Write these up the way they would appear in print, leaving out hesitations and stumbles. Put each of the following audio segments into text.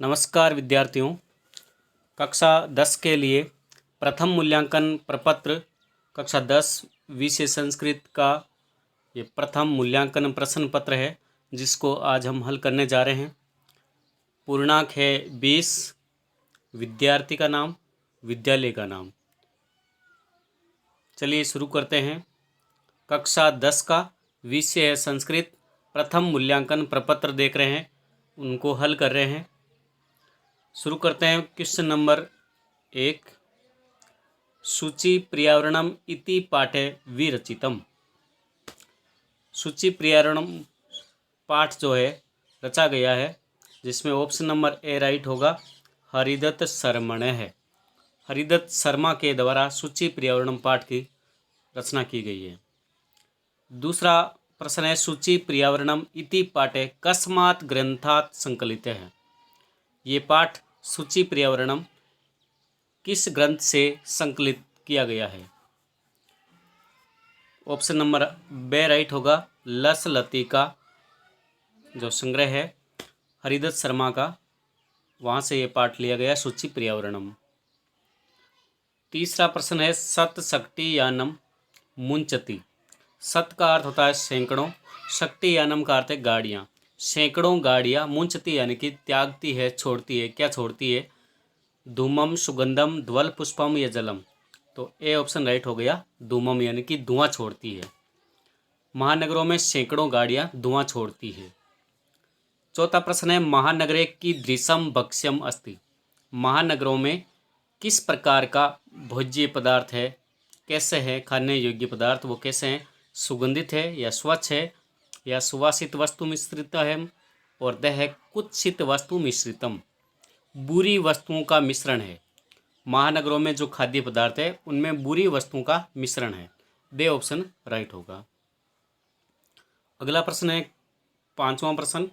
नमस्कार विद्यार्थियों। कक्षा 10 के लिए प्रथम मूल्यांकन प्रपत्र कक्षा 10 विषय संस्कृत का ये प्रथम मूल्यांकन प्रश्न पत्र है, जिसको आज हम हल करने जा रहे हैं। पूर्णांक है 20, विद्यार्थी का नाम, विद्यालय का नाम। चलिए शुरू करते हैं। कक्षा 10 का विषय है संस्कृत, प्रथम मूल्यांकन प्रपत्र देख रहे हैं, उनको हल कर रहे हैं। शुरू करते हैं। क्वेश्चन नंबर 1, सूची पर्यावरणम इति पाठे विरचितम। सूची पर्यावरणम पाठ जो है रचा गया है, जिसमें ऑप्शन नंबर ए राइट होगा। हरिदत्त शर्मण है। हरिदत्त शर्मा के द्वारा सूची पर्यावरणम पाठ की रचना की गई है। दूसरा प्रश्न है, सूची पर्यावरणम इति पाठे कस्मात् ग्रंथात् संकलित है। ये पाठ सूची पर्यावरणम किस ग्रंथ से संकलित किया गया है। ऑप्शन नंबर बे राइट होगा। लस लती का जो संग्रह है हरिदत्त शर्मा का, वहाँ से ये पाठ लिया गया, सूची पर्यावरणम। तीसरा प्रश्न है, सत शक्ति यानम मुंचती। सत का अर्थ होता है सैकड़ों, शक्ति यानम का अर्थ है गाड़ियाँ। सैकड़ों गाड़ियाँ मुंचती यानी कि त्यागती है, छोड़ती है। क्या छोड़ती है? धूमम सुगंधम ध्वल पुष्पम या जलम। तो ए ऑप्शन राइट हो गया, धूमम यानी कि धुआं छोड़ती है। महानगरों में सैकड़ों गाड़ियां धुआं छोड़ती है। चौथा प्रश्न है, महानगरे की दृशम भक्ष्यम अस्ति। महानगरों में किस प्रकार का भोज्य पदार्थ है, कैसे है खाने योग्य पदार्थ, वो कैसे हैं? सुगंधित है या स्वच्छ है या सुवासित वस्तु मिश्रित है, और दह कुत्सित वस्तु मिश्रितम, बुरी वस्तुओं का मिश्रण है। महानगरों में जो खाद्य पदार्थ है उनमें बुरी वस्तुओं का मिश्रण है। दे ऑप्शन राइट होगा। अगला प्रश्न है, पांचवा प्रश्न,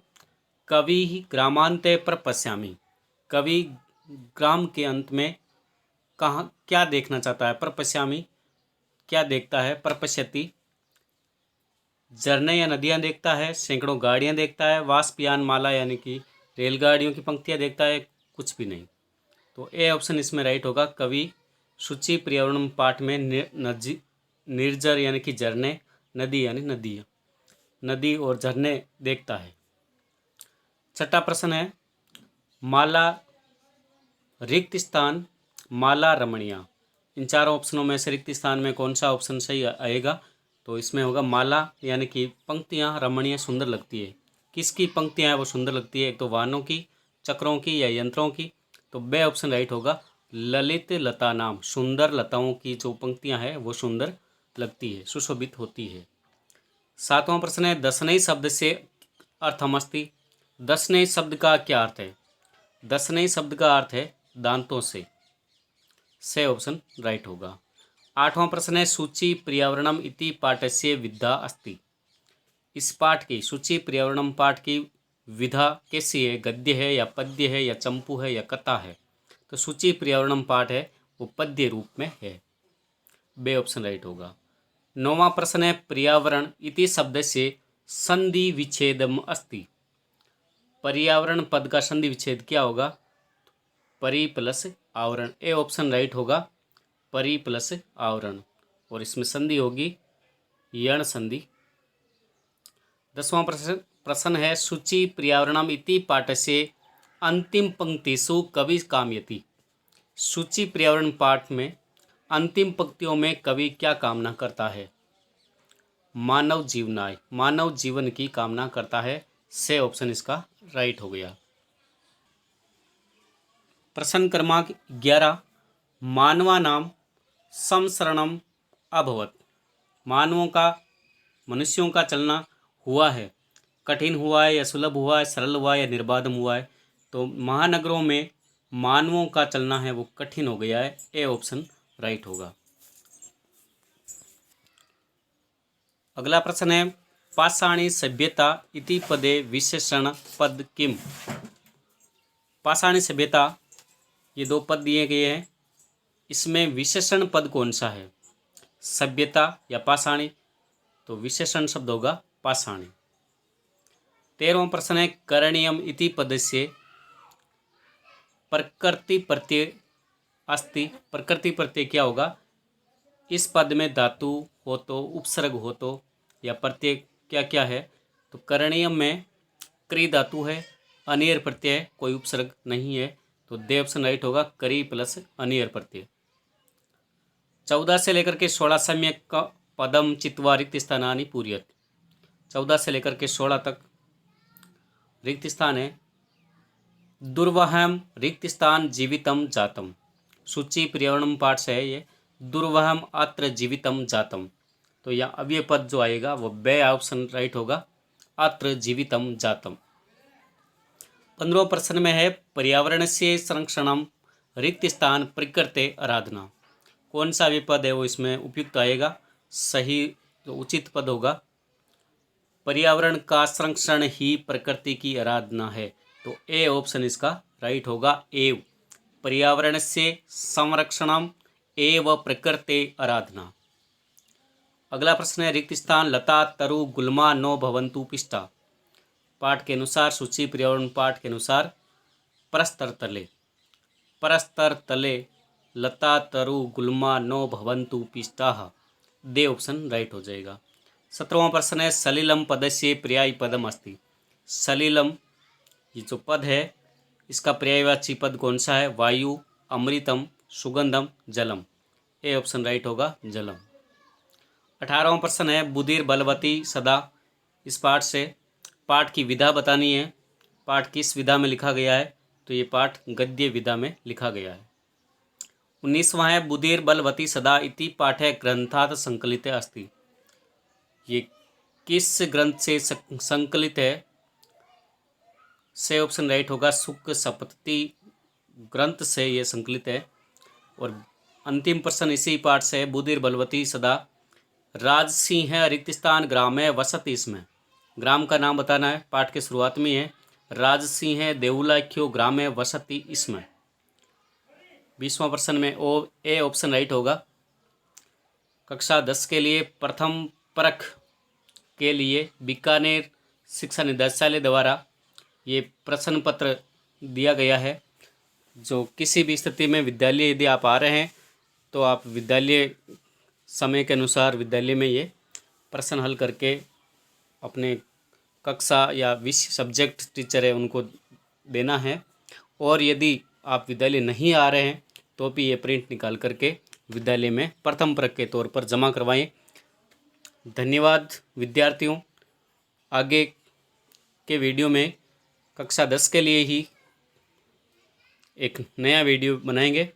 कवि ग्रामांते प्रपश्यामि। कवि ग्राम के अंत में कहाँ क्या देखना चाहता है? प्रपश्यामि क्या देखता है? प्रपश्यति झरने या नदियाँ देखता है, सैकड़ों गाड़ियाँ देखता है, वाष्पयान माला यानी कि रेलगाड़ियों की पंक्तियाँ देखता है, कुछ भी नहीं। तो ए ऑप्शन इसमें राइट होगा। कवि सूची पर्यावरण पाठ में निर्जर यानी कि झरने, नदी यानी नदियाँ, नदी और झरने देखता है। छठा प्रश्न है, माला रिक्त स्थान माला रमणीया। इन चारों ऑप्शनों में से रिक्त स्थान में कौन सा ऑप्शन सही आएगा? तो इसमें होगा माला यानी कि पंक्तियाँ रमणीय सुंदर लगती है। किसकी पंक्तियाँ हैं वो सुंदर लगती है? एक तो वाहनों की, चक्रों की या यंत्रों की। तो बे ऑप्शन राइट होगा। ललित लता नाम, सुंदर लताओं की जो पंक्तियाँ हैं वो सुंदर लगती है, सुशोभित होती है। सातवां प्रश्न है, दशनई शब्द से अर्थमस्ति। दशनई शब्द का क्या अर्थ है? दशनई शब्द का अर्थ है दांतों से ऑप्शन राइट होगा। आठवां प्रश्न है, सूची पर्यावरणम इति पाठस्य विधा अस्ति। इस पाठ की, सूची पर्यावरणम पाठ की विधा कैसी है? गद्य है या पद्य है या चंपू है या कथा है? तो सूची पर्यावरणम पाठ है वो पद्य रूप में है। बे ऑप्शन राइट होगा। नौवां प्रश्न है, पर्यावरण इति शब्द से संधि विच्छेदम अस्ति। पर्यावरण पद का संधि विच्छेद क्या होगा? परि प्लस आवरण। ए ऑप्शन राइट होगा, परि प्लस आवरण, और इसमें संधि होगी यण संधि। दसवां प्रश्न है, सूची पर्यावरणम इति पाठस्य अंतिम पंक्तिषु कवि कामयति। सूची पर्यावरण पाठ में अंतिम पंक्तियों में कवि क्या कामना करता है? मानव जीवनाय, मानव जीवन की कामना करता है। से ऑप्शन इसका राइट हो गया। प्रश्न क्रमांक 11, मानवानाम संसरणम अभवत। मानवों का, मनुष्यों का चलना हुआ है, कठिन हुआ है या सुलभ हुआ है, सरल हुआ है या निर्बाधम हुआ है? तो महानगरों में मानवों का चलना है वो कठिन हो गया है। ए ऑप्शन राइट होगा। अगला प्रश्न है, पाषाणी सभ्यता इति पदे विशेषण पद किम। पाषाणी सभ्यता, ये दो पद दिए गए हैं, इसमें विशेषण पद कौन सा है? सभ्यता या पाषाणी? तो विशेषण शब्द होगा पाषाणी। 13वां प्रश्न है, करणीयम इति पद से प्रकृति प्रत्यय अस्ति। प्रकृति प्रत्यय क्या होगा? इस पद में धातु हो तो, उपसर्ग हो तो, या प्रत्यय क्या क्या है? तो करणीयम में क्री धातु है, अनियर प्रत्यय, कोई उपसर्ग नहीं है, तो दे ऑप्शन राइट होगा, करी प्लस अनियर प्रत्यय। 14 से लेकर के 16 सम्यक पदम चित्वा रिक्त स्थानानि पूरयति। 14 से लेकर के 16 तक रिक्त स्थान है। दुर्वहम रिक्त स्थान जीवितम जातम। सूची पर्यावरण पाठ से है ये। दुर्वहम अत्र जीवितम जातम, तो यहाँ अव्यय पद जो आएगा वो बे ऑप्शन राइट होगा, अत्र जीवितम जातम। 15 प्रश्न में है पर्यावरण से संरक्षणम रिक्त स्थान प्रकृते आराधना। कौन सा अव्यय पद है वो इसमें उपयुक्त आएगा? सही जो उचित पद होगा, पर्यावरण का संरक्षण ही प्रकृति की आराधना है, तो ए ऑप्शन इसका राइट होगा, एव पर्यावरण से संरक्षणम एव प्रकृते आराधना। अगला प्रश्न है रिक्त स्थान लता तरु गुल्मा नो भवंतु पिष्टा। पाठ के अनुसार, सूची पर्यावरण पाठ के अनुसार परस्तर तले, परस्तर तले लता तरु गुल्मा नो भवंतु पिष्टाः, दे ऑप्शन राइट हो जाएगा। 17वां प्रश्न है सलिलम पदस्य पर्यायी पदम अस्ति। सलिलम ये जो पद है इसका पर्यायवाची पद कौन सा है? वायु, अमृतम, सुगंधम, जलम। ए ऑप्शन राइट होगा, जलम। 18वां प्रश्न है बुधिर बलवती सदा। इस पाठ से पाठ की विधा बतानी है। पाठ किस विधा में लिखा गया है? तो ये पाठ गद्य विधा में लिखा गया है। 19वां है बुधिर बलवती सदा इति पाठे ग्रंथात संकलित अस्ति। ये किस ग्रंथ से संकलित है? से ऑप्शन राइट होगा, सुक सप्तति ग्रंथ से ये संकलित है। और अंतिम प्रश्न इसी पाठ से है बुधिर बलवती सदा राजसिंह रिक्त स्थान ग्राम है वसत। इसमें ग्राम का नाम बताना है, पाठ के शुरुआत में है राजसिंह देउलाख्यो ग्राम है वसती इसमें। 20वां प्रश्न में ए ऑप्शन राइट होगा। कक्षा 10 के लिए प्रथम परख के लिए बीकानेर शिक्षा निदेशालय द्वारा ये प्रश्न पत्र दिया गया है। जो किसी भी स्थिति में विद्यालय यदि आप आ रहे हैं तो आप विद्यालय समय के अनुसार विद्यालय में ये प्रश्न हल करके अपने कक्षा या विषय सब्जेक्ट टीचर है उनको देना है। और यदि आप विद्यालय नहीं आ रहे हैं तो भी ये प्रिंट निकाल करके विद्यालय में प्रथम परख के तौर पर जमा करवाएं। धन्यवाद विद्यार्थियों। आगे के वीडियो में कक्षा 10 के लिए ही एक नया वीडियो बनाएंगे।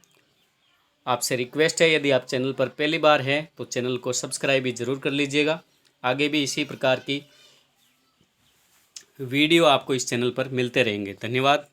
आपसे रिक्वेस्ट है यदि आप चैनल पर पहली बार हैं तो चैनल को सब्सक्राइब भी ज़रूर कर लीजिएगा। आगे भी इसी प्रकार की वीडियो आपको इस चैनल पर मिलते रहेंगे। धन्यवाद।